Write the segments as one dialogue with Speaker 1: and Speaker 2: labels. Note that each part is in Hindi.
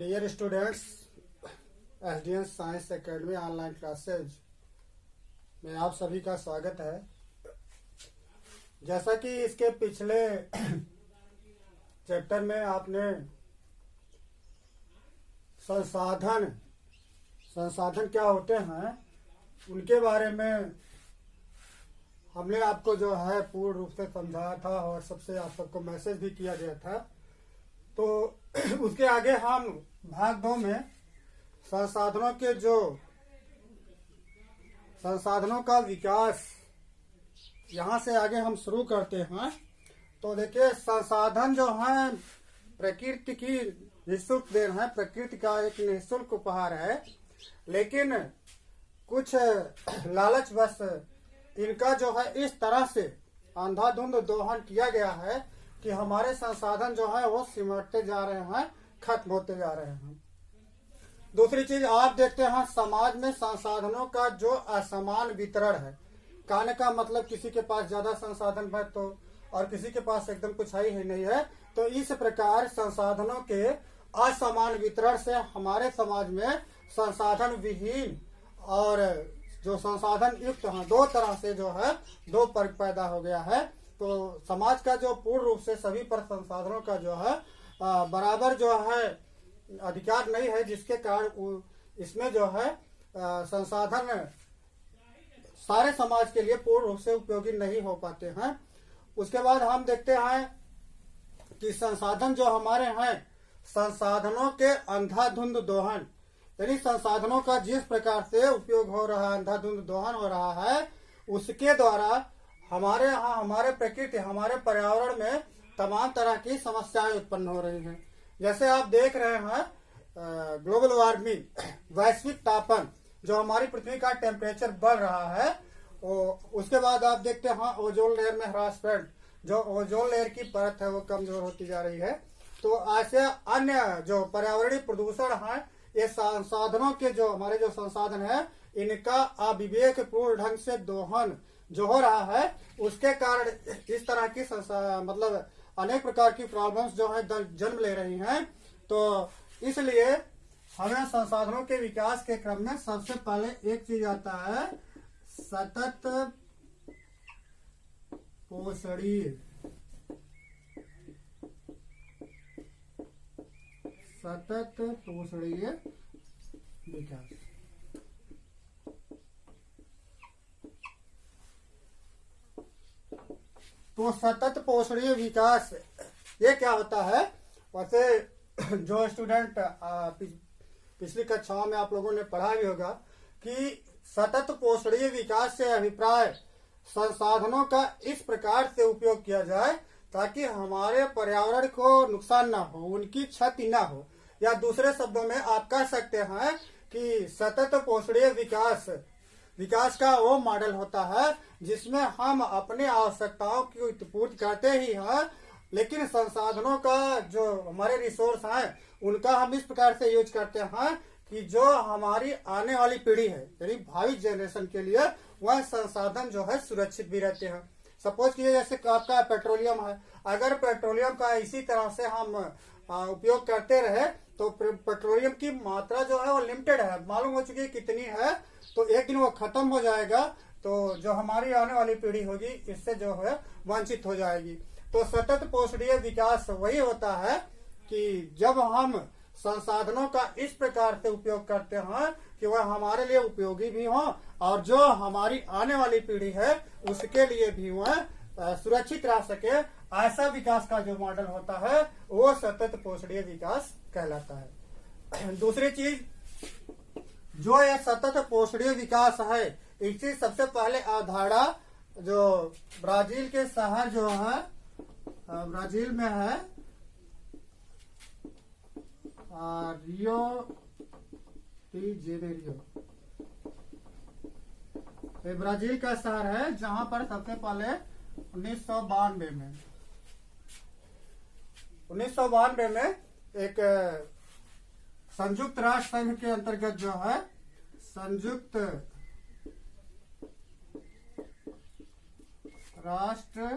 Speaker 1: Dear students, SDN science academy online classes में आप सभी का स्वागत है। जैसा कि इसके पिछले चैप्टर में आपने संसाधन क्या होते हैं उनके बारे में हमने आपको जो है पूर्ण रूप से समझाया था और सबसे आप सबको मैसेज भी किया गया था। तो उसके आगे हम भाग 2 में संसाधनों का विकास यहाँ से आगे हम शुरू करते हैं। तो देखिए, संसाधन जो है प्रकृति की निःशुल्क देन है, प्रकृति का एक निःशुल्क उपहार है, लेकिन कुछ लालचवश इनका जो है इस तरह से अंधाधुंध दोहन किया गया है कि हमारे संसाधन जो है वो सिमटते जा रहे हैं, खत्म होते जा रहे हैं। दूसरी चीज आप देखते हैं, समाज में संसाधनों का जो असमान वितरण है, कहने का मतलब किसी के पास ज्यादा संसाधन है तो और किसी के पास एकदम कुछ है ही नहीं है। तो इस प्रकार संसाधनों के असमान वितरण से हमारे समाज में संसाधन विहीन और जो संसाधन युक्त हैं, दो तरह से जो है दो वर्ग पैदा हो गया है। तो समाज का जो पूर्ण रूप से सभी पर संसाधनों का जो है बराबर जो है अधिकार नहीं है, जिसके कारण इसमें जो है संसाधन सारे समाज के लिए पूर्ण रूप से उपयोगी नहीं हो पाते हैं। उसके बाद हम देखते हैं कि संसाधन जो हमारे हैं, संसाधनों के अंधाधुंध दोहन, यानी संसाधनों का जिस प्रकार से उपयोग हो रहा है, अंधाधुंध दोहन हो रहा है, उसके द्वारा हमारे यहाँ हमारे प्रकृति हमारे पर्यावरण में तमाम तरह की समस्याएं उत्पन्न हो रही हैं। जैसे आप देख रहे हैं ग्लोबल वार्मिंग, वैश्विक तापन, जो हमारी पृथ्वी का टेम्परेचर बढ़ रहा है। उसके बाद आप देखते हैं ओजोन लेयर में ह्रासमेंट, जो ओजोन लेयर की परत है वो कमजोर होती जा रही है। तो ऐसे अन्य जो पर्यावरणीय प्रदूषण है, ये संसाधनों के जो हमारे जो संसाधन है, इनका अविवेक पूर्ण ढंग से दोहन जो हो रहा है, उसके कारण इस तरह की मतलब अनेक प्रकार की प्रॉब्लम्स जो है जन्म ले रही हैं। तो इसलिए हमें संसाधनों के विकास के क्रम में सबसे पहले एक चीज आता है, सतत पोषणीय विकास। तो सतत पोषणीय विकास ये क्या होता है? वैसे जो स्टूडेंट पिछली कक्षाओं में आप लोगों ने पढ़ा भी होगा कि सतत पोषणीय विकास से अभिप्राय संसाधनों का इस प्रकार से उपयोग किया जाए ताकि हमारे पर्यावरण को नुकसान ना हो, उनकी क्षति ना हो। या दूसरे शब्दों में आप कह सकते हैं कि सतत पोषणीय विकास का वो मॉडल होता है जिसमें हम अपनी आवश्यकताओं की पूर्ति करते ही हैं, लेकिन संसाधनों का जो हमारे रिसोर्स हैं उनका हम इस प्रकार से यूज करते हैं कि जो हमारी आने वाली पीढ़ी है, यानी भावी जनरेशन के लिए वह संसाधन जो है सुरक्षित भी रहते हैं। सपोज कीजिए जैसे आपका पेट्रोलियम है, अगर पेट्रोलियम का इसी तरह से हम उपयोग करते रहे तो पेट्रोलियम की मात्रा जो है वो लिमिटेड है, मालूम हो चुकी है कितनी है, तो एक दिन वो खत्म हो जाएगा। तो जो हमारी आने वाली पीढ़ी होगी इससे जो है वंचित हो जाएगी। तो सतत पोषणीय विकास वही होता है कि जब हम संसाधनों का इस प्रकार से उपयोग करते हैं कि वह हमारे लिए उपयोगी भी हो और जो हमारी आने वाली पीढ़ी है उसके लिए भी वह सुरक्षित रह सके, ऐसा विकास का जो मॉडल होता है वो सतत पोषणीय विकास कहलाता है। दूसरी चीज, जो ये सतत पोषणीय विकास है, इसकी सबसे पहले अवधारणा जो ब्राजील के शहर जो है, ब्राजील में है रियो डी जेनेरियो, ये ब्राजील का शहर है जहां पर सबसे पहले 1992 में एक संयुक्त राष्ट्र संघ के अंतर्गत जो है संयुक्त राष्ट्र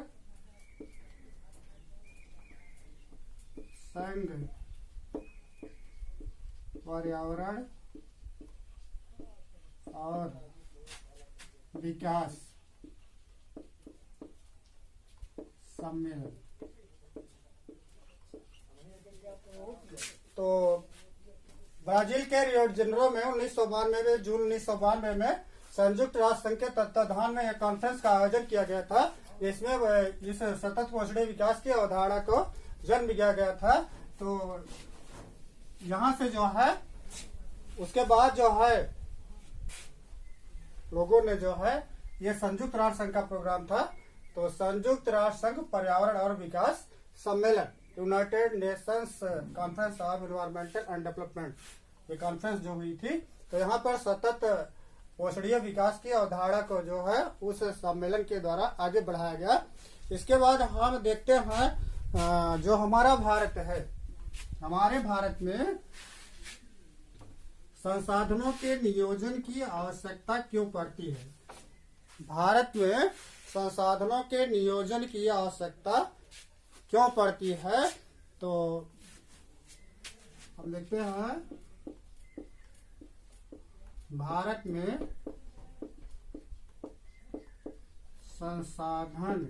Speaker 1: संघ पर्यावरण और विकास सम्मेलन। तो ब्राजील के रियो डी जेनेरो में 1992 में, जून 1992 में संयुक्त राष्ट्र संघ के तत्वाधान में एक कॉन्फ्रेंस का आयोजन किया गया था। इसमें इस सतत पोषणीय विकास की अवधारणा को जन्म दिया गया था। तो यहाँ से जो है उसके बाद जो है लोगों ने जो है ये संयुक्त राष्ट्र संघ का प्रोग्राम था। तो संयुक्त राष्ट्र संघ पर्यावरण और विकास सम्मेलन, United Nations conference of environmental and development, ये कॉन्फ्रेंस जो हुई थी, तो यहाँ पर सतत पोषणीय विकास की अवधारणा को जो है उस सम्मेलन के द्वारा आगे बढ़ाया गया। इसके बाद हम देखते हैं जो हमारा भारत है, हमारे भारत में संसाधनों के नियोजन की आवश्यकता क्यों पड़ती है। भारत में संसाधनों के नियोजन की आवश्यकता क्यों पड़ती है, तो हम देखते हैं भारत में संसाधन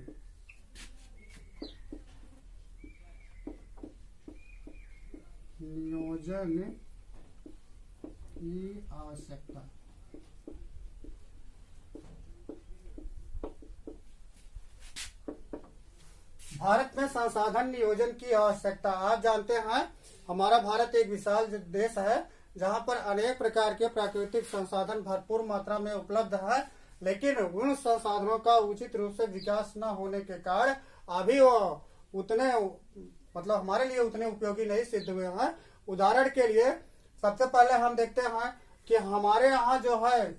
Speaker 1: नियोजन की आवश्यकता। भारत में संसाधन नियोजन की आवश्यकता। आप जानते हैं हमारा भारत एक विशाल देश है जहां पर अनेक प्रकार के प्राकृतिक संसाधन भरपूर मात्रा में उपलब्ध है, लेकिन उन संसाधनों का उचित रूप से विकास न होने के कारण अभी वो उतने मतलब हमारे लिए उतने उपयोगी नहीं सिद्ध हुए हैं। उदाहरण के लिए सबसे पहले हम देखते हैं कि हमारे यहाँ जो है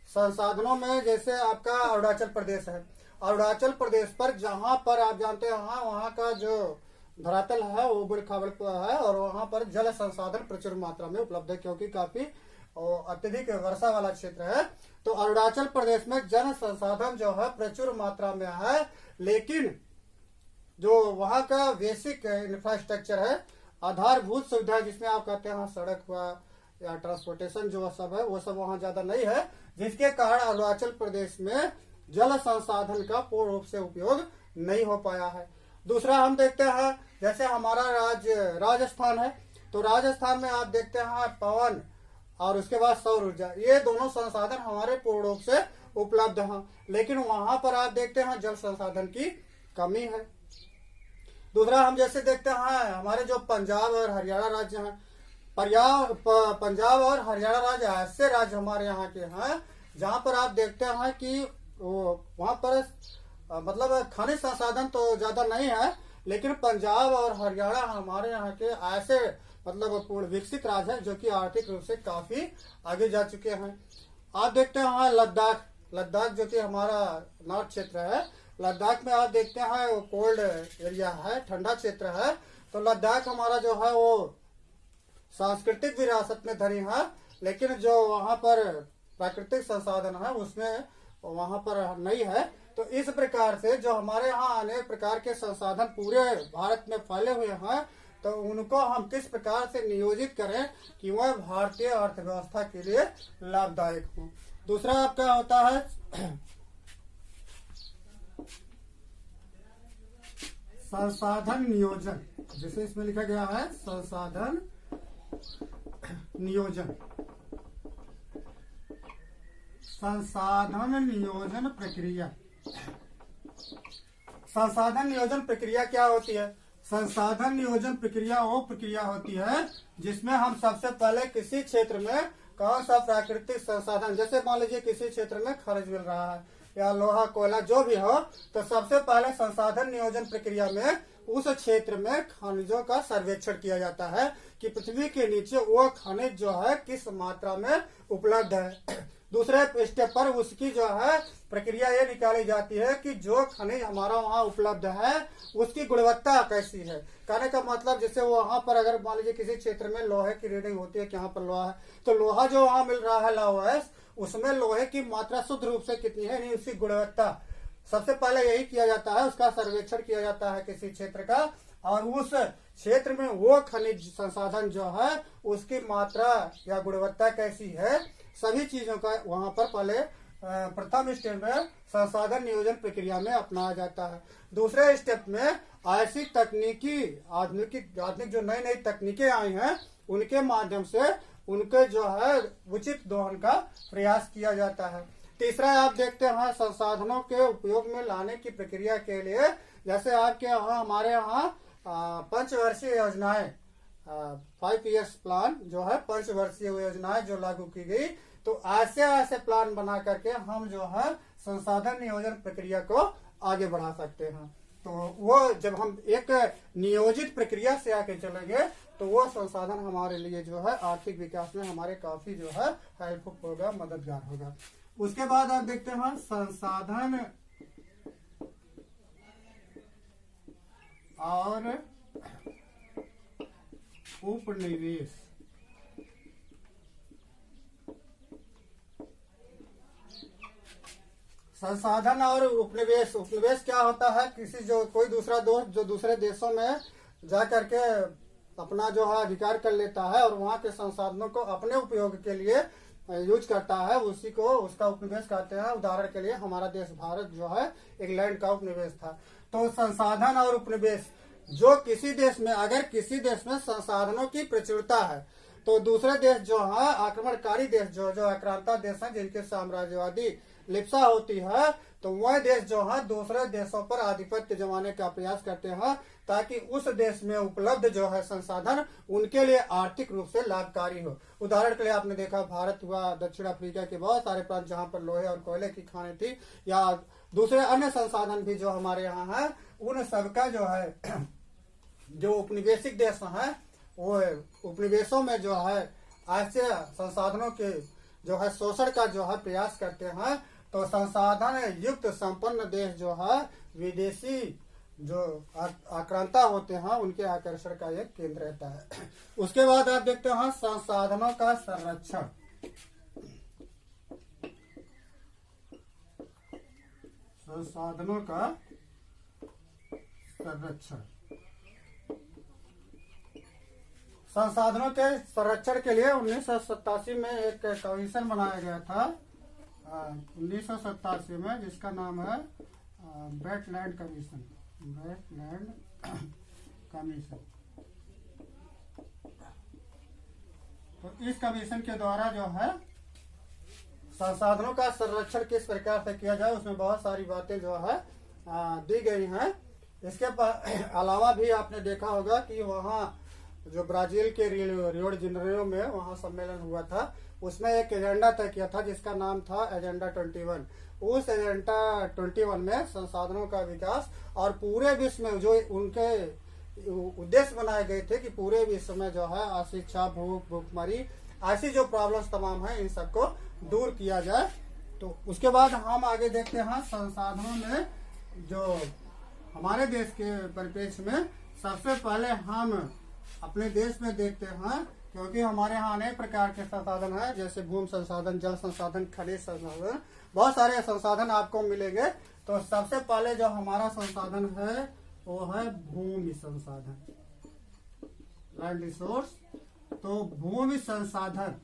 Speaker 1: संसाधनों में जैसे आपका अरुणाचल प्रदेश है, अरुणाचल प्रदेश पर जहाँ पर आप जानते हैं वहाँ का जो धरातल है वो बड़े खाबड़ है और वहाँ पर जल संसाधन प्रचुर मात्रा में उपलब्ध है क्योंकि काफी अत्यधिक वर्षा वाला क्षेत्र है। तो अरुणाचल प्रदेश में जल संसाधन जो है प्रचुर मात्रा में है, लेकिन जो वहाँ का बेसिक इंफ्रास्ट्रक्चर है, आधारभूत सुविधा जिसमें आप कहते हैं सड़क हुआ या ट्रांसपोर्टेशन जो सब है वो सब वहाँ ज्यादा नहीं है, जिसके कारण अरुणाचल प्रदेश में जल संसाधन का पूर्ण रूप से उपयोग नहीं हो पाया है। दूसरा हम देखते हैं जैसे हमारा राज्य राजस्थान है, तो राजस्थान में आप देखते हैं पवन और उसके बाद सौर ऊर्जा, ये दोनों संसाधन हमारे पूर्ण रूप से उपलब्ध हैं, लेकिन वहां पर आप देखते हैं जल संसाधन की कमी है। दूसरा हम जैसे देखते हैं हमारे जो पंजाब और हरियाणा राज्य हैं, पंजाब और हरियाणा राज्य ऐसे राज्य हमारे यहाँ के हैं जहाँ पर आप देखते हैं कि वहाँ पर मतलब खनिज संसाधन तो ज्यादा नहीं है, लेकिन पंजाब और हरियाणा हमारे यहाँ के ऐसे मतलब पूर्ण विकसित राज्य है जो कि आर्थिक रूप से काफी आगे जा चुके हैं। आप देखते हैं लद्दाख जो कि हमारा नॉर्थ क्षेत्र है, लद्दाख में आप देखते हैं वो कोल्ड एरिया है, ठंडा क्षेत्र है। तो लद्दाख हमारा जो है वो सांस्कृतिक विरासत में धनी है, लेकिन जो वहाँ पर प्राकृतिक संसाधन है उसमें वहाँ पर नहीं है। तो इस प्रकार से जो हमारे यहाँ अनेक प्रकार के संसाधन पूरे भारत में फैले हुए हैं, तो उनको हम किस प्रकार से नियोजित करें कि वह भारतीय अर्थव्यवस्था के लिए लाभदायक हो। दूसरा आपका होता है संसाधन नियोजन, जैसे इसमें लिखा गया है संसाधन नियोजन। संसाधन नियोजन प्रक्रिया। संसाधन नियोजन प्रक्रिया क्या होती है? संसाधन नियोजन प्रक्रिया वो प्रक्रिया होती है जिसमें हम सबसे पहले किसी क्षेत्र में कौन सा प्राकृतिक संसाधन, जैसे मान लीजिए किसी क्षेत्र में खनिज मिल रहा है या लोहा कोयला जो भी हो, तो सबसे पहले संसाधन नियोजन प्रक्रिया में उस क्षेत्र में खनिजों का सर्वेक्षण किया जाता है कि पृथ्वी के नीचे वो खनिज जो है किस मात्रा में उपलब्ध है। दूसरे स्टेप पर उसकी जो है प्रक्रिया ये निकाली जाती है कि जो खनिज हमारा वहाँ उपलब्ध है उसकी गुणवत्ता कैसी है। कहने का मतलब जैसे वहाँ पर अगर मान लीजिए किसी क्षेत्र में लोहे की रीडिंग होती है कि यहाँ पर लोहा है, तो लोहा जो वहाँ मिल रहा है लॉस, उसमें लोहे की मात्रा शुद्ध रूप से कितनी है, नहीं उसकी गुणवत्ता। सबसे पहले यही किया जाता है, उसका सर्वेक्षण किया जाता है किसी क्षेत्र का, और उस क्षेत्र में वो खनिज संसाधन जो है उसकी मात्रा या गुणवत्ता कैसी है, सभी चीजों का वहां पर पहले प्रथम स्टेप में संसाधन नियोजन प्रक्रिया में अपनाया जाता है। दूसरे स्टेप में ऐसी तकनीकी आधुनिक जो नई नई तकनीकें आई हैं उनके माध्यम से उनके जो है उचित दोहन का प्रयास किया जाता है। तीसरा आप देखते हैं संसाधनों के उपयोग में लाने की प्रक्रिया के लिए, जैसे आपके यहाँ हमारे यहाँ पंचवर्षीय योजनाएं 5 years प्लान जो है पंचवर्षीय योजनाएं जो लागू की गई, तो ऐसे प्लान बना करके हम जो है संसाधन नियोजन प्रक्रिया को आगे बढ़ा सकते हैं। तो वो जब हम एक नियोजित प्रक्रिया से आगे चलेंगे तो वो संसाधन हमारे लिए जो है आर्थिक विकास में हमारे काफी जो है हेल्पफुल होगा, मददगार होगा। उसके बाद आप देखते हैं संसाधन और उपनिवेश। संसाधन और उपनिवेश क्या होता है, किसी जो कोई दूसरा दोस्त जो दूसरे देशों में जा करके अपना जो है अधिकार कर लेता है और वहाँ के संसाधनों को अपने उपयोग के लिए यूज करता है, उसी को उसका उपनिवेश कहते हैं। उदाहरण के लिए हमारा देश भारत जो है एक लैंड का उपनिवेश था। तो संसाधन और उपनिवेश जो किसी देश में, अगर किसी देश में संसाधनों की प्रचुरता है तो दूसरे देश जो है आक्रमणकारी देश जो आक्रांता देश है जिनके साम्राज्यवादी लिप्सा होती है, तो वह देश जो है दूसरे देशों पर आधिपत्य जमाने का प्रयास करते हैं ताकि उस देश में उपलब्ध जो है संसाधन उनके लिए आर्थिक रूप से लाभकारी हो। उदाहरण के लिए आपने देखा भारत हुआ, दक्षिण अफ्रीका के बहुत सारे प्रांत जहाँ पर लोहे और कोयले की खानें थी या दूसरे अन्य संसाधन भी जो हमारे यहाँ है, उन सबका जो है जो उपनिवेशिक देश है वो उपनिवेशों में जो है ऐसे संसाधनों के जो है शोषण का जो है प्रयास करते हैं। तो संसाधन युक्त संपन्न देश जो है विदेशी जो आक्रांता होते हैं उनके आकर्षण का एक केंद्र रहता है। उसके बाद आप देखते हैं संसाधनों का संरक्षण। संसाधनों का संरक्षण, संसाधनों के संरक्षण के लिए 1987 में एक कमीशन बनाया गया था 1987 में, जिसका नाम है वेटलैंड कमीशन। तो इस कमीशन के द्वारा जो है संसाधनों का संरक्षण किस प्रकार से किया जाए उसमें बहुत सारी बातें जो है दी गई हैं। इसके अलावा भी आपने देखा होगा कि वहाँ जो ब्राजील के रियो डी जेनेरो में वहाँ सम्मेलन हुआ था, उसमें एक एजेंडा तय किया था जिसका नाम था एजेंडा 21। उस एजेंडा 21 में संसाधनों का विकास और पूरे विश्व में जो उनके उद्देश्य बनाए गए थे कि पूरे विश्व में जो है अशिक्षा, भूखमरी, ऐसी जो प्रॉब्लम्स तमाम है इन सबको दूर किया जाए। तो उसके बाद हम आगे देखते हैं संसाधनों में जो हमारे देश के परिप्रेक्ष्य में सबसे पहले हम अपने देश में देखते हैं, क्योंकि हमारे यहाँ अनेक प्रकार के संसाधन हैं, जैसे भूमि संसाधन, जल संसाधन, खनिज संसाधन, बहुत सारे संसाधन आपको मिलेंगे। तो सबसे पहले जो हमारा संसाधन है वो है भूमि संसाधन, लैंड रिसोर्स। तो भूमि संसाधन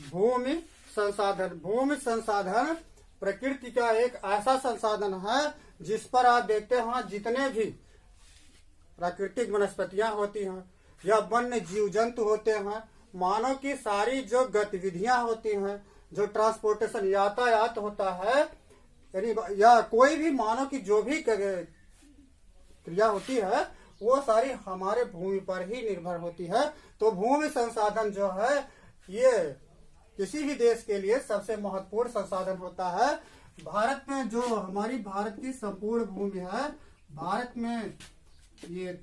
Speaker 1: भूमि संसाधन प्रकृति का एक ऐसा संसाधन है जिस पर आप देखते हैं जितने भी प्राकृतिक वनस्पतियां होती हैं या वन्य जीव जंतु होते हैं, मानव की सारी जो गतिविधियां होती हैं, जो ट्रांसपोर्टेशन यातायात होता है, यानी या कोई भी मानव की जो भी क्रिया होती है वो सारी हमारे भूमि पर ही निर्भर होती है। तो भूमि संसाधन जो है ये किसी भी देश के लिए सबसे महत्वपूर्ण संसाधन होता है। भारत में जो हमारी भारत की संपूर्ण भूमि है, भारत में ये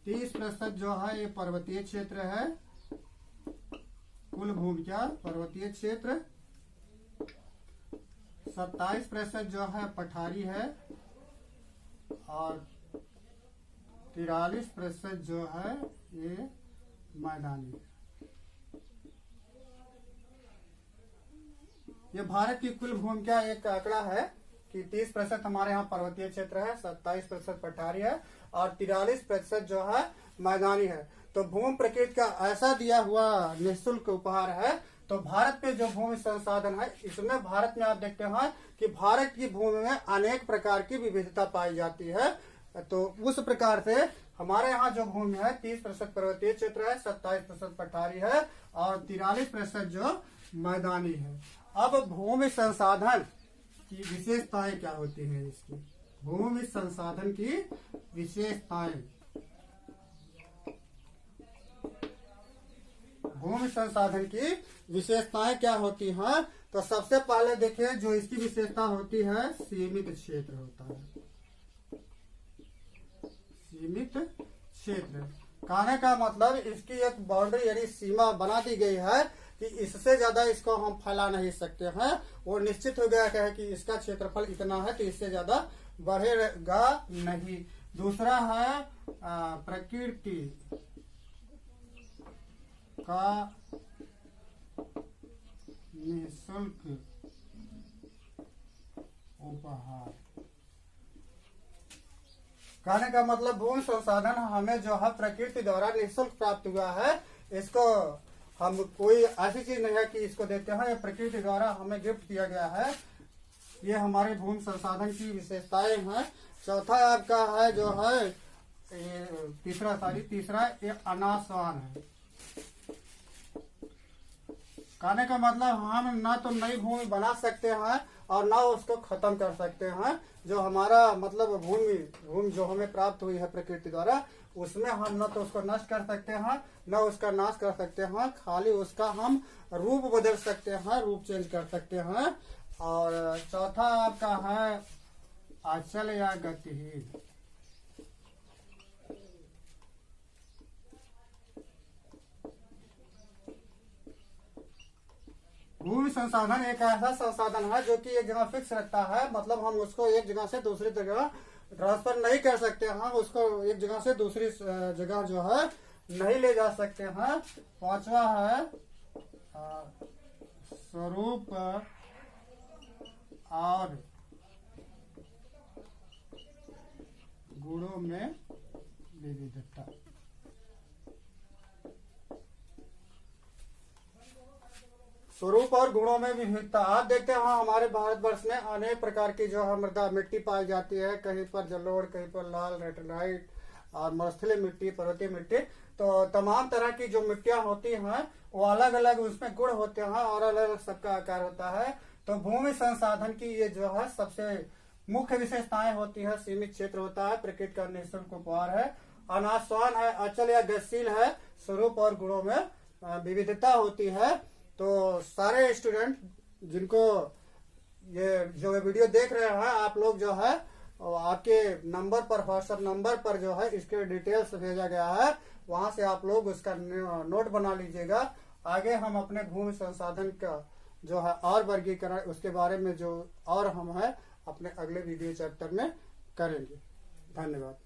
Speaker 1: 30% जो है ये पर्वतीय क्षेत्र है, कुल भूमि का पर्वतीय क्षेत्र। 27% जो है पठारी है और 43% जो है ये मैदानी है। ये भारत की कुल भूमि का एक आंकड़ा है कि 30% हमारे यहाँ पर्वतीय क्षेत्र है, 27% पठारी है और 43% जो है मैदानी है। तो भूमि प्रकृति का ऐसा दिया हुआ निःशुल्क उपहार है। तो भारत पे जो भूमि संसाधन है, इसमें भारत में आप देखते हैं कि भारत की भूमि में अनेक प्रकार की विविधता पाई जाती है। तो उस प्रकार से हमारे यहाँ जो भूमि है 30% पर्वतीय क्षेत्र है, 27% पठारी है और 43% जो मैदानी है। अब भूमि संसाधन की विशेषताएं क्या होती हैं? इसकी भूमि संसाधन की विशेषताएं, भूमि संसाधन की विशेषताएं क्या होती हैं? तो सबसे पहले देखिए, जो इसकी विशेषता होती है सीमित क्षेत्र होता है। सीमित क्षेत्र कहने का मतलब इसकी एक बाउंड्री यानी सीमा बना दी गई है कि इससे ज्यादा इसको हम फैला नहीं सकते हैं। वो निश्चित हो गया है कि इसका क्षेत्रफल इतना है तो इससे ज्यादा बढ़ेगा नहीं। दूसरा है प्रकृति का निःशुल्क उपहार। कहने का मतलब भूमि संसाधन हमें जो है प्रकृति द्वारा निःशुल्क प्राप्त हुआ है। इसको हम कोई ऐसी चीज नहीं है कि इसको देते हैं, ये प्रकृति द्वारा हमें गिफ्ट दिया गया है। ये हमारे भूमि संसाधन की विशेषताएं हैं। चौथा आपका है जो है तीसरा ये अनासवान है। कहने का मतलब हम ना तो नई भूमि बना सकते हैं और ना उसको खत्म कर सकते हैं। जो हमारा मतलब भूमि जो हमें प्राप्त हुई है प्रकृति द्वारा, उसमें हम न तो उसको नष्ट कर सकते हैं न उसका नाश कर सकते हैं, खाली उसका हम रूप बदल सकते हैं, रूप चेंज कर सकते हैं। और चौथा आपका है अचल या गतिहीन। भूमि संसाधन एक ऐसा संसाधन है जो कि एक जगह फिक्स रहता है, मतलब हम उसको एक जगह से दूसरी जगह ट्रांसफर नहीं कर सकते हैं, उसको एक जगह से दूसरी जगह जो है नहीं ले जा सकते हैं। पांचवा है स्वरूप और गुणों में विविधता। स्वरूप और गुणों में विविधता। आप देखते हैं हमारे भारतवर्ष में अनेक प्रकार की जो है मृदा मिट्टी पाई जाती है, कहीं पर जलोढ़, कहीं पर लाल लेटेराइट और मरुस्थलीय मिट्टी, पर्वतीय मिट्टी। तो तमाम तरह की जो मिट्टियां होती हैं वो अलग अलग उसमें गुण होते हैं और अलग अलग सबका आकार होता है। तो भूमि संसाधन की ये जो है सबसे मुख्य विशेषताएं होती है। सीमित क्षेत्र होता है, प्रकृति का निःशुल्क उपहार है, अनासवान है, अचल या गतिशील है, स्वरूप और गुणों में विविधता होती है। तो सारे स्टूडेंट जिनको ये जो वीडियो देख रहे हैं, आप लोग जो है आपके नंबर पर, व्हाट्सएप नंबर पर जो है इसके डिटेल्स भेजा गया है, वहां से आप लोग उसका नोट बना लीजिएगा। आगे हम अपने भूमि संसाधन का जो है और वर्गीकरण उसके बारे में जो और हम है अपने अगले वीडियो चैप्टर में करेंगे। धन्यवाद।